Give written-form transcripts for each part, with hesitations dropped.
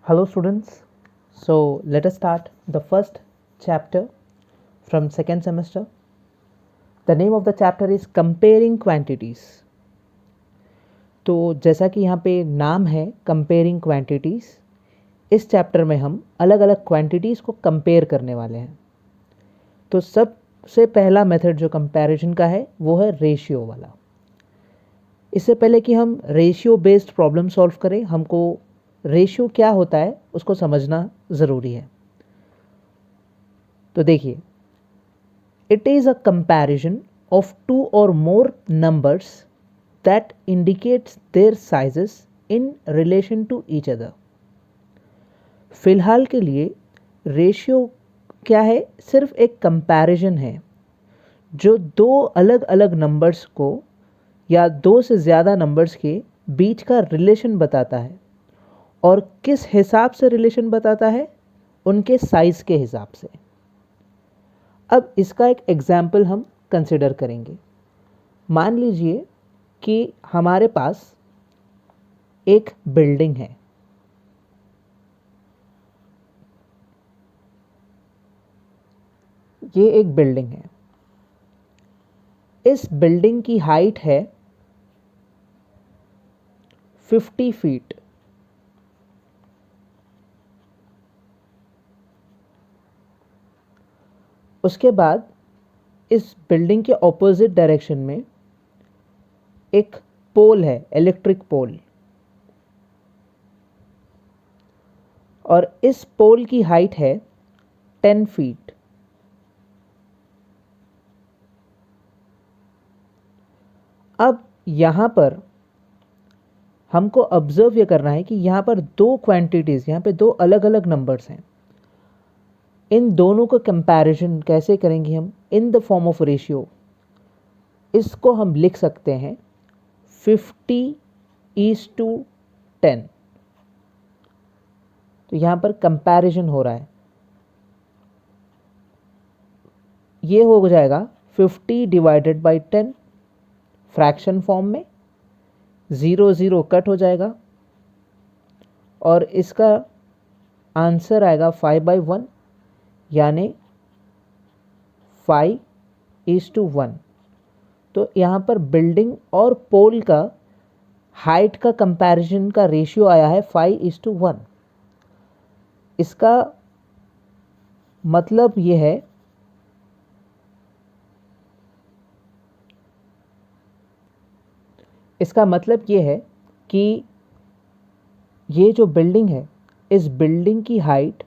Hello students, so let us start the first chapter from second semester. The name of the chapter is Comparing Quantities. तो जैसा कि यहाँ पे नाम है Comparing Quantities, इस चैप्टर में हम अलग अलग क्वांटिटीज़ को कंपेयर करने वाले हैं। तो सबसे पहला मेथड जो कंपैरिजन का है वो है रेशियो वाला। इससे पहले कि हम रेशियो बेस्ड प्रॉब्लम सॉल्व करें, हमको रेशियो क्या होता है उसको समझना ज़रूरी है। तो देखिए, it is a comparison of two और more numbers that indicates their sizes in relation to each other. फिलहाल के लिए रेशियो क्या है? सिर्फ एक कंपैरिजन है जो दो अलग अलग नंबर्स को या दो से ज़्यादा नंबर्स के बीच का रिलेशन बताता है। और किस हिसाब से रिलेशन बताता है? उनके साइज़ के हिसाब से। अब इसका एक एग्जाम्पल हम कंसिडर करेंगे। मान लीजिए कि हमारे पास एक बिल्डिंग है। ये एक बिल्डिंग है। इस बिल्डिंग की हाइट है 50 फीट। उसके बाद इस बिल्डिंग के ऑपोजिट डायरेक्शन में एक पोल है, इलेक्ट्रिक पोल, और इस पोल की हाइट है 10 फीट। अब यहाँ पर हमको ऑब्जर्व ये करना है कि यहाँ पर दो क्वांटिटीज़, यहाँ पे दो अलग अलग नंबर्स हैं। इन दोनों को कंपैरिजन कैसे करेंगे हम? In the form of ratio. इसको हम लिख सकते हैं 50:10। तो यहाँ पर कंपैरिजन हो रहा है। ये हो जाएगा 50/10 फ्रैक्शन फॉर्म में, 0 0 कट हो जाएगा और इसका आंसर आएगा 5/1, यानी 5:1। तो यहाँ पर बिल्डिंग और पोल का हाइट का कंपैरिजन का रेशियो आया है 5:1। इसका मतलब ये है कि ये जो बिल्डिंग है, इस बिल्डिंग की हाइट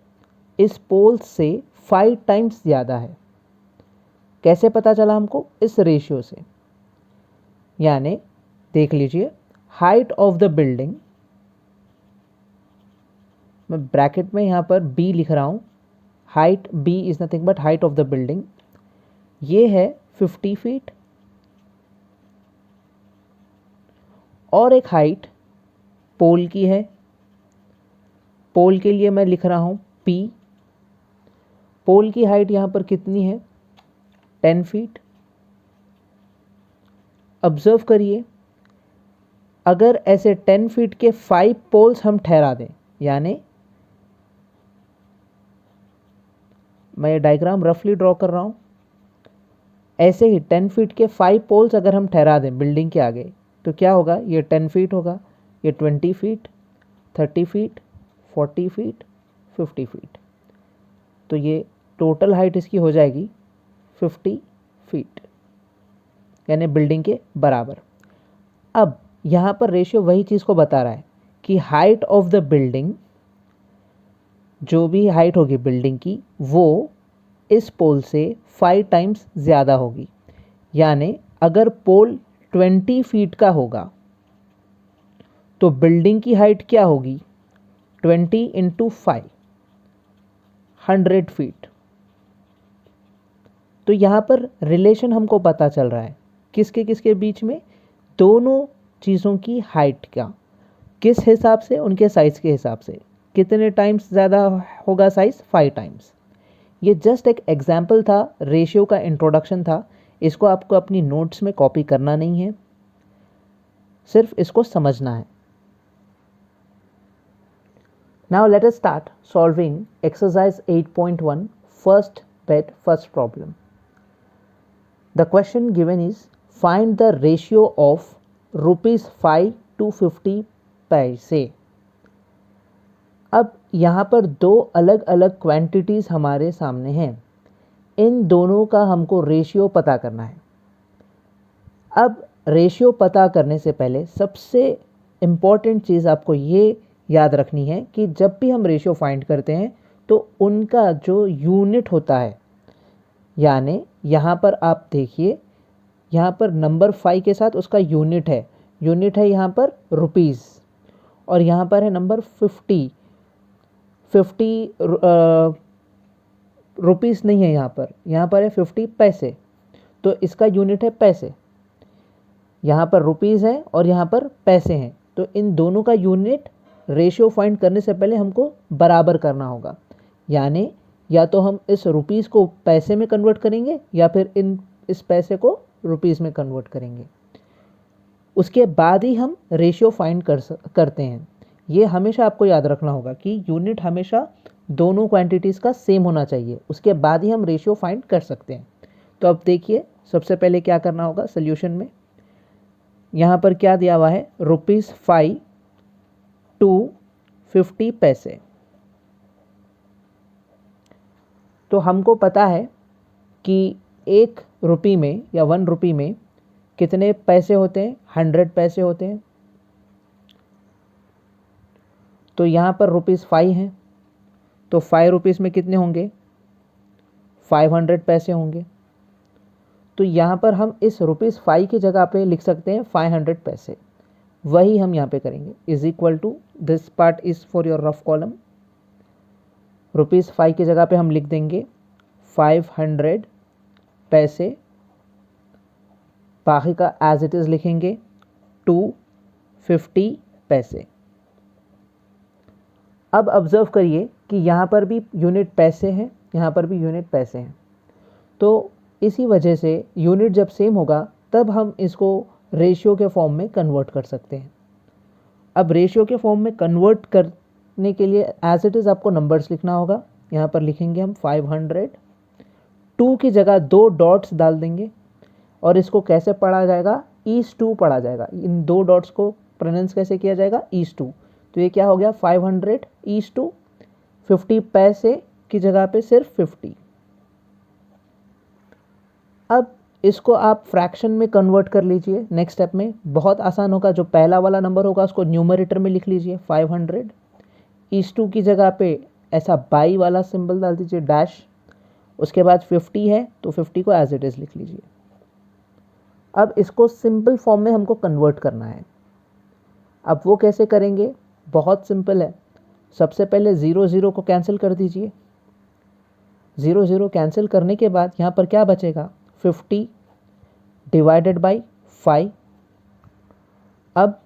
इस पोल से 5 टाइम्स ज़्यादा है। कैसे पता चला हमको? इस रेशियो से। यानी देख लीजिए, हाइट ऑफ द बिल्डिंग, मैं ब्रैकेट में यहाँ पर b लिख रहा हूँ। Height b is nothing but height of the building. ये है 50 फीट और एक हाइट पोल की है। पोल के लिए मैं लिख रहा हूँ p। पोल की हाइट यहाँ पर कितनी है? 10 फीट। ऑब्जर्व करिए, अगर ऐसे 10 फीट के 5 पोल्स हम ठहरा दें, यानी मैं ये डायग्राम रफली ड्रॉ कर रहा हूँ, ऐसे ही 10 फीट के 5 पोल्स अगर हम ठहरा दें बिल्डिंग के आगे, तो क्या होगा? ये 10 फीट होगा, ये 20 फीट, 30 फीट, 40 फीट, 50 फीट। तो ये टोटल हाइट इसकी हो जाएगी 50 फीट, यानी बिल्डिंग के बराबर। अब यहाँ पर रेशियो वही चीज़ को बता रहा है कि हाइट ऑफ द बिल्डिंग, जो भी हाइट होगी बिल्डिंग की, वो इस पोल से 5 टाइम्स ज़्यादा होगी। यानी अगर पोल 20 फीट का होगा तो बिल्डिंग की हाइट क्या होगी? 20 × 5, 100 फीट। तो यहाँ पर रिलेशन हमको पता चल रहा है किसके किसके बीच में? दोनों चीज़ों की हाइट का। किस हिसाब से? उनके साइज़ के हिसाब से। कितने टाइम्स ज़्यादा होगा साइज़? 5 टाइम्स। ये जस्ट एक एग्जाम्पल था, रेशियो का इंट्रोडक्शन था। इसको आपको अपनी नोट्स में कॉपी करना नहीं है, सिर्फ इसको समझना है। Now let us start solving exercise 8.1 first bed first problem. The question given is find the ratio of rupees 5 to 50 पैसे. अब यहाँ पर दो अलग अलग क्वांटिटीज़ हमारे सामने हैं. इन दोनों का हमको रेशियो पता करना है. अब रेशियो पता करने से पहले सबसे इम्पॉर्टेंट चीज़ आपको ये याद रखनी है कि जब भी हम रेशियो फाइंड करते हैं तो उनका जो यूनिट होता है, यानी यहाँ पर आप देखिए, यहाँ पर नंबर 5 के साथ उसका यूनिट है यहाँ पर रुपीज़, और यहाँ पर है नंबर 50 रुपीज़ नहीं है, यहाँ पर है 50 पैसे, तो इसका यूनिट है पैसे. यहाँ पर रुपीज़ है और यहाँ पर पैसे हैं, तो इन दोनों का यूनिट रेशियो फाइंड करने से पहले हमको बराबर करना होगा. यानी या तो हम इस रुपीज़ को पैसे में कन्वर्ट करेंगे या फिर इस पैसे को रुपीज़ में कन्वर्ट करेंगे. उसके बाद ही हम रेशियो फाइंड करते हैं. ये हमेशा आपको याद रखना होगा कि यूनिट हमेशा दोनों क्वांटिटीज़ का सेम होना चाहिए, उसके बाद ही हम रेशियो फाइंड कर सकते हैं. तो अब देखिए, सबसे पहले क्या करना होगा सोल्यूशन में. यहाँ पर क्या दिया हुआ है, रुपीज़ 5 टू 50 पैसे. तो हमको पता है कि 1 रुपये में या 1 रुपये में कितने पैसे होते हैं, 100 पैसे होते हैं. तो यहाँ पर रुपीज़ 5 हैं, तो 5 रुपीज़ में कितने होंगे, 500 पैसे होंगे. तो यहाँ पर हम इस रुपीज़ 5 की जगह पे लिख सकते हैं 500 पैसे. वही हम यहाँ पे करेंगे. Is equal to, this part is for your rough column. Rupees 5 की जगह पे हम लिख देंगे 500 पैसे, बाकी का एज इट इज़ लिखेंगे 250 पैसे. अब ऑब्जर्व करिए कि यहाँ पर भी यूनिट पैसे हैं, यहाँ पर भी यूनिट पैसे हैं. तो इसी वजह से यूनिट जब सेम होगा तब हम इसको रेशियो के फॉर्म में कन्वर्ट कर सकते हैं. अब रेशियो के फॉर्म में कन्वर्ट करने के लिए एज इट इज़ आपको नंबर्स लिखना होगा. यहाँ पर लिखेंगे हम 500, 2 की जगह 2 डॉट्स डाल देंगे, और इसको कैसे पढ़ा जाएगा, ईस टू पढ़ा जाएगा. इन 2 डॉट्स को प्रोनाउंस कैसे किया जाएगा, ईस टू. तो ये क्या हो गया, 500 ईस टू 50 पैसे की जगह पे सिर्फ 50. अब इसको आप फ्रैक्शन में कन्वर्ट कर लीजिए. नेक्स्ट स्टेप में बहुत आसान होगा. जो पहला वाला नंबर होगा उसको न्यूमरेटर में लिख लीजिए 500, ईस टू की जगह पे ऐसा बाई वाला सिंबल डाल दीजिए, डैश. उसके बाद 50 है तो 50 को एज इट इज़ लिख लीजिए. अब इसको सिंपल फॉर्म में हमको कन्वर्ट करना है. अब वो कैसे करेंगे, बहुत सिंपल है. सबसे पहले 0 0 को कैंसिल कर दीजिए. 0 0 कैंसिल करने के बाद यहाँ पर क्या बचेगा, 50 डिवाइडेड बाई 5. अब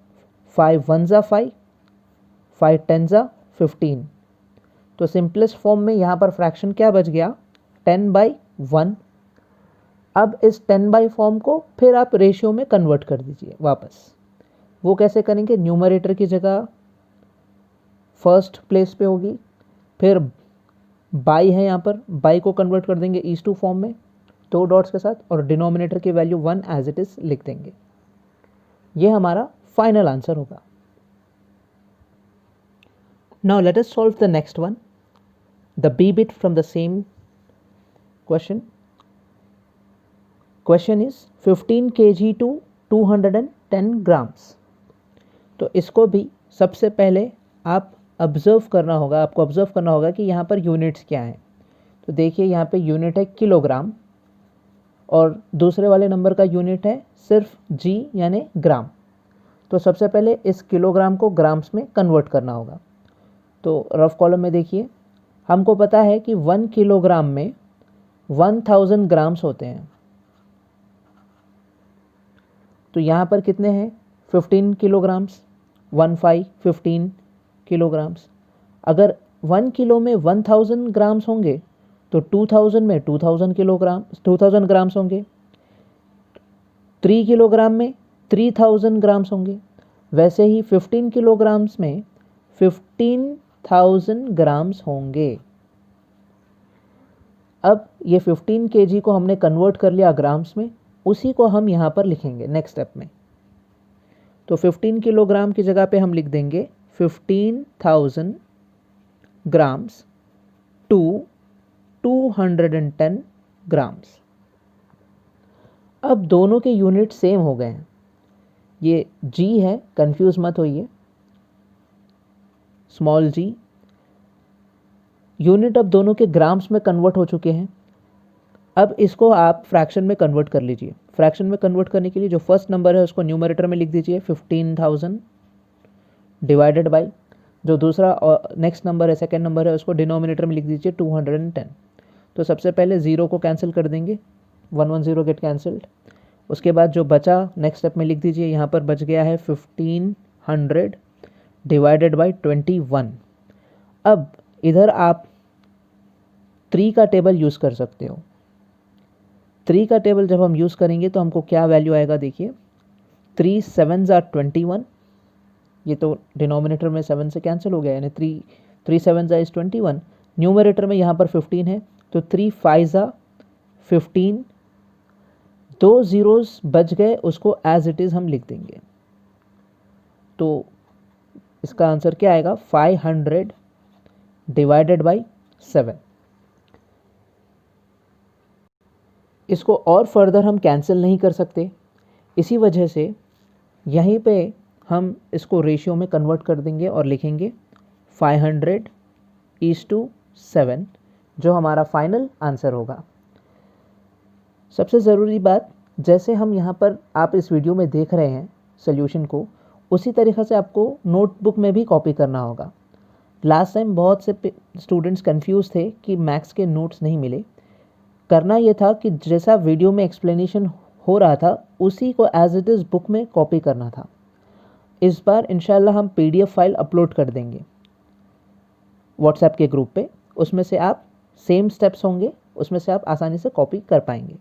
5 1 ज़ा 5, 5 10 ज़ा 15. तो सिंपलेस्ट फॉर्म में यहाँ पर फ्रैक्शन क्या बच गया, 10/1. अब इस 10 फॉर्म को फिर आप रेशियो में कन्वर्ट कर दीजिए वापस. वो कैसे करेंगे, न्यूमरेटर की जगह फर्स्ट प्लेस पे होगी, फिर बाई है, यहाँ पर बाई को कन्वर्ट कर देंगे ईस टू फॉर्म में 2 डॉट्स के साथ, और डिनोमिनेटर की वैल्यू 1 एज इट इज़ लिख देंगे. ये हमारा फाइनल आंसर होगा. Now let us solve the next one, the B bit from the same question. Question is 15 kg to 210 grams. तो इसको भी सबसे पहले आपको ऑब्जर्व करना होगा कि यहाँ पर यूनिट्स क्या हैं. तो देखिए, यहाँ पे यूनिट है किलोग्राम, और दूसरे वाले नंबर का यूनिट है सिर्फ जी यानी ग्राम. तो सबसे पहले इस किलोग्राम को ग्राम्स में कन्वर्ट करना होगा. तो रफ कॉलम में देखिए, हमको पता है कि 1 किलोग्राम में 1000 ग्राम्स होते हैं. तो यहाँ पर कितने हैं, 15 किलोग्राम्स, 15 किलोग्राम्स. अगर 1 किलो में 1000 ग्राम्स होंगे तो 2000 में 2000 ग्राम्स होंगे. 3 किलोग्राम में 3000 ग्राम्स होंगे. वैसे ही 15 किलोग्राम्स में 15 1000 ग्राम्स होंगे। अब ये 15 kg को हमने कन्वर्ट कर लिया ग्राम्स में, उसी को हम यहाँ पर लिखेंगे नेक्स्ट स्टेप में। तो 15 किलोग्राम की जगह पे हम लिख देंगे 15,000 ग्राम्स टू 210 ग्राम्स। अब दोनों के यूनिट सेम हो गए हैं। ये g है, कंफ्यूज मत होइए, स्मॉल g। यूनिट अब दोनों के ग्राम्स में कन्वर्ट हो चुके हैं। अब इसको आप फ्रैक्शन में कन्वर्ट कर लीजिए। फ्रैक्शन में कन्वर्ट करने के लिए जो फर्स्ट नंबर है उसको न्यूमरेटर में लिख दीजिए 15,000 डिवाइडेड बाय जो दूसरा नेक्स्ट नंबर है, सेकेंड नंबर है, उसको डिनोमिनेटर में लिख दीजिए 210। तो सबसे पहले ज़ीरो को कैंसिल कर देंगे, 110 गेट कैंसिल्ड। उसके बाद जो बचा नेक्स्ट स्टेप में लिख दीजिए, यहाँ पर बच गया है 1500 डिवाइडेड बाय 21। अब इधर आप 3 का टेबल यूज़ कर सकते हो। 3 का टेबल जब हम यूज़ करेंगे तो हमको क्या वैल्यू आएगा, देखिए 3 7s are 21। ये तो डिनोमिनेटर में 7 से कैंसिल हो गया, यानी 3 7s is 21। न्यूमरेटर में यहाँ पर 15 है, तो 3 5s are 15। 2 ज़ीरोज़ बच गए, उसको एज इट इज़ हम लिख देंगे। तो इसका आंसर क्या आएगा, 500 डिवाइडेड बाई 7। इसको और फर्दर हम कैंसिल नहीं कर सकते, इसी वजह से यहीं पे हम इसको रेशियो में कन्वर्ट कर देंगे और लिखेंगे 500:7, जो हमारा फाइनल आंसर होगा। सबसे ज़रूरी बात, जैसे हम यहाँ पर आप इस वीडियो में देख रहे हैं सोल्यूशन को, उसी तरीक़े से आपको नोटबुक में भी कॉपी करना होगा। लास्ट टाइम बहुत से स्टूडेंट्स कंफ्यूज थे कि मैथ्स के नोट्स नहीं मिले। करना ये था कि जैसा वीडियो में एक्सप्लेनेशन हो रहा था उसी को एज इट इज़ बुक में कॉपी करना था। इस बार इंशाल्लाह हम PDF फाइल अपलोड कर देंगे व्हाट्सएप के ग्रुप पे, उसमें से आप सेम स्टेप्स होंगे, उसमें से आप आसानी से कॉपी कर पाएंगे।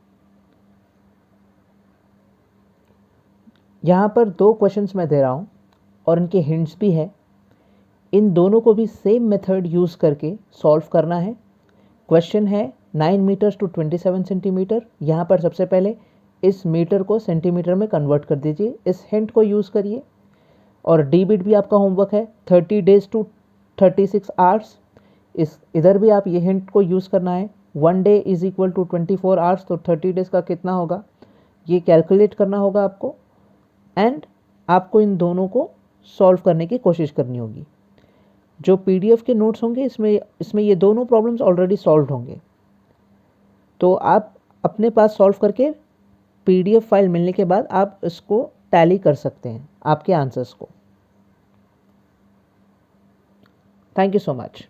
यहाँ पर 2 क्वेश्चंस मैं दे रहा हूँ और इनके हिंट्स भी है। इन दोनों को भी सेम मेथड यूज़ करके सॉल्व करना है। क्वेश्चन है 9 मीटर्स टू 27 सेंटीमीटर। यहाँ पर सबसे पहले इस मीटर को सेंटीमीटर में कन्वर्ट कर दीजिए, इस हिंट को यूज़ करिए। और डी बिट भी आपका होमवर्क है, 30 डेज टू 36 आवर्स। इधर भी आप ये हिंट को यूज़ करना है। 1 day is equal to 24 hours, तो 30 डेज का कितना होगा ये कैलकुलेट करना होगा आपको, एंड आपको इन दोनों को सॉल्व करने की कोशिश करनी होगी। जो PDF के नोट्स होंगे इसमें ये दोनों प्रॉब्लम्स ऑलरेडी सॉल्व होंगे, तो आप अपने पास सॉल्व करके PDF फाइल मिलने के बाद आप इसको टैली कर सकते हैं आपके आंसर्स को। Thank you so much.